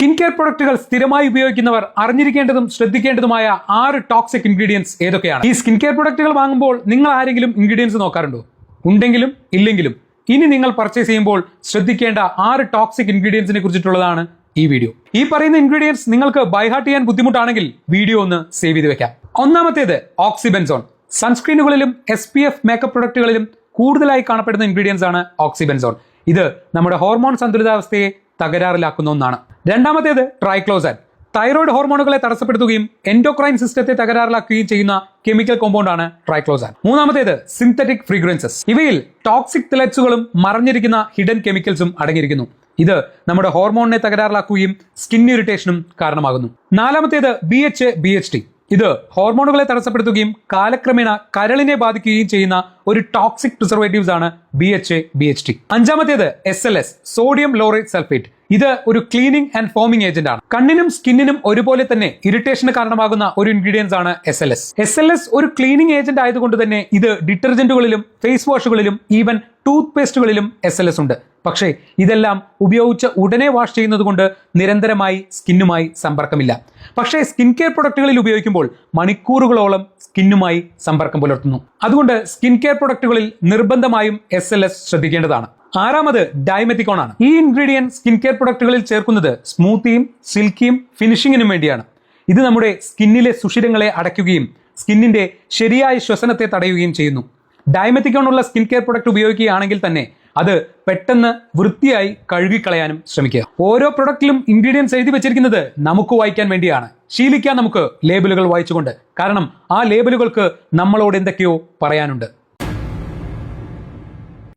Skin care പ്രൊഡക്റ്റുകൾ സ്ഥിരമായി ഉപയോഗിക്കുന്നവർ അറിഞ്ഞിരിക്കേണ്ടതും ശ്രദ്ധിക്കേണ്ടതുമായ 6 ടോക്സിക് ഇൻഗ്രീഡിയൻസ് ഏതൊക്കെയാണ്? ഈ സ്കിൻ കെയർ പ്രൊഡക്റ്റുകൾ വാങ്ങുമ്പോൾ നിങ്ങൾ ആരെങ്കിലും ഇൻഗ്രീഡിയൻസ് നോക്കാറുണ്ടോ? ഉണ്ടെങ്കിലും ഇല്ലെങ്കിലും ഇനി നിങ്ങൾ പർച്ചേസ് ചെയ്യുമ്പോൾ ശ്രദ്ധിക്കേണ്ട 6 ടോക്സിക് ഇൻഗ്രീഡിയൻസിനെ കുറിച്ചിട്ടുള്ളതാണ് ഈ വീഡിയോ. ഈ പറയുന്ന ഇൻഗ്രീഡിയൻസ് നിങ്ങൾക്ക് ബൈഹാർട്ട് ചെയ്യാൻ ബുദ്ധിമുട്ടാണെങ്കിൽ വീഡിയോ ഒന്ന് സേവ് ചെയ്ത് വെക്കാം. ഒന്നാമത്തേത് ഓക്സിബെൻസോൺ. സൺസ്ക്രീനുകളിലും SPF മേക്കപ്പ് പ്രൊഡക്റ്റുകളിലും കൂടുതലായി കാണപ്പെടുന്ന ഇൻഗ്രീഡിയൻസ് ആണ് ഓക്സിബെൻസോൺ. ഇത് നമ്മുടെ ഹോർമോൺ സന്തുലിതാവസ്ഥയെ തകരാറിലാക്കുന്ന ഒന്നാണ്. രണ്ടാമത്തേത് ട്രൈക്ലോസാൻ. തൈറോയ്ഡ് ഹോർമോണുകളെ തടസ്സപ്പെടുത്തുകയും എൻഡോക്രൈൻ സിസ്റ്റത്തെ തകരാറിലാക്കുകയും ചെയ്യുന്ന കെമിക്കൽ കോമ്പൗണ്ട് ആണ് ട്രൈക്ലോസാൻ. മൂന്നാമത്തേത് സിന്തറ്റിക് ഫ്രീഗ്രൻസസ്. ഇവയിൽ ടോക്സിക് തിലറ്റ്സുകളും മറഞ്ഞിരിക്കുന്ന ഹിഡൻ കെമിക്കൽസും അടങ്ങിയിരിക്കുന്നു. ഇത് നമ്മുടെ ഹോർമോണിനെ തകരാറിലാക്കുകയും സ്കിൻ ഇറിറ്റേഷനും കാരണമാകുന്നു. നാലാമത്തേത് BHA BHT. ഇത് ഹോർമോണുകളെ തടസ്സപ്പെടുത്തുകയും കാലക്രമേണ കരളിനെ ബാധിക്കുകയും ചെയ്യുന്ന ഒരു ടോക്സിക് പ്രിസർവേറ്റീവ്സ് ആണ് BHA BHT. അഞ്ചാമത്തേത് SLS, സോഡിയം ലോറേറ്റ് സൾഫേറ്റ്. ഇത് ഒരു ക്ലീനിങ് ആൻഡ് ഫോമിംഗ് ഏജന്റ് ആണ്. കണ്ണിനും സ്കിന്നിനും ഒരുപോലെ തന്നെ ഇറിറ്റേഷന് കാരണമാകുന്ന ഒരു ഇൻഗ്രീഡിയൻസ് ആണ് SLS. SLS ഒരു ക്ലീനിങ് ഏജന്റ് ആയതുകൊണ്ട് തന്നെ ഇത് ഡിറ്റർജന്റുകളിലും ഫേസ് വാഷുകളിലും ഈവൻ ടൂത്ത് പേസ്റ്റുകളിലും SLS ഉണ്ട്. പക്ഷേ ഇതെല്ലാം ഉപയോഗിച്ച് ഉടനെ വാഷ് ചെയ്യുന്നത് കൊണ്ട് നിരന്തരമായി സ്കിന്നുമായി സമ്പർക്കമില്ല. പക്ഷേ സ്കിൻ കെയർ പ്രൊഡക്റ്റുകളിൽ ഉപയോഗിക്കുമ്പോൾ മണിക്കൂറുകളോളം സ്കിന്നുമായി സമ്പർക്കം പുലർത്തുന്നു. അതുകൊണ്ട് സ്കിൻ കെയർ പ്രൊഡക്റ്റുകളിൽ നിർബന്ധമായും SLS ശ്രദ്ധിക്കേണ്ടതാണ്. ആറാമത് ഡൈമെത്തിക്കോൺ ആണ്. ഈ ഇൻഗ്രീഡിയന്റ് സ്കിൻ കെയർ പ്രൊഡക്റ്റുകളിൽ ചേർക്കുന്നത് സ്മൂത്തിയും സിൽക്കിയും ഫിനിഷിങ്ങിനും വേണ്ടിയാണ്. ഇത് നമ്മുടെ സ്കിന്നിലെ സുഷിരങ്ങളെ അടയ്ക്കുകയും സ്കിന്നിന്റെ ശരിയായ ശ്വസനത്തെ തടയുകയും ചെയ്യുന്നു. ഡൈമെത്തിക്കോൺ ഉള്ള സ്കിൻ കെയർ പ്രൊഡക്റ്റ് ഉപയോഗിക്കുകയാണെങ്കിൽ തന്നെ അത് പെട്ടെന്ന് വൃത്തിയായി കഴുകിക്കളയാനും ശ്രമിക്കുക. ഓരോ പ്രൊഡക്റ്റിലും ഇൻഗ്രീഡിയൻസ് എഴുതി വെച്ചിരിക്കുന്നത് നമുക്ക് വായിക്കാൻ വേണ്ടിയാണ്. ശീലിക്കാൻ നമുക്ക് ലേബലുകൾ വായിച്ചുകൊണ്ട്. കാരണം ആ ലേബലുകൾക്ക് നമ്മളോട് എന്തൊക്കെയോ പറയാനുണ്ട്.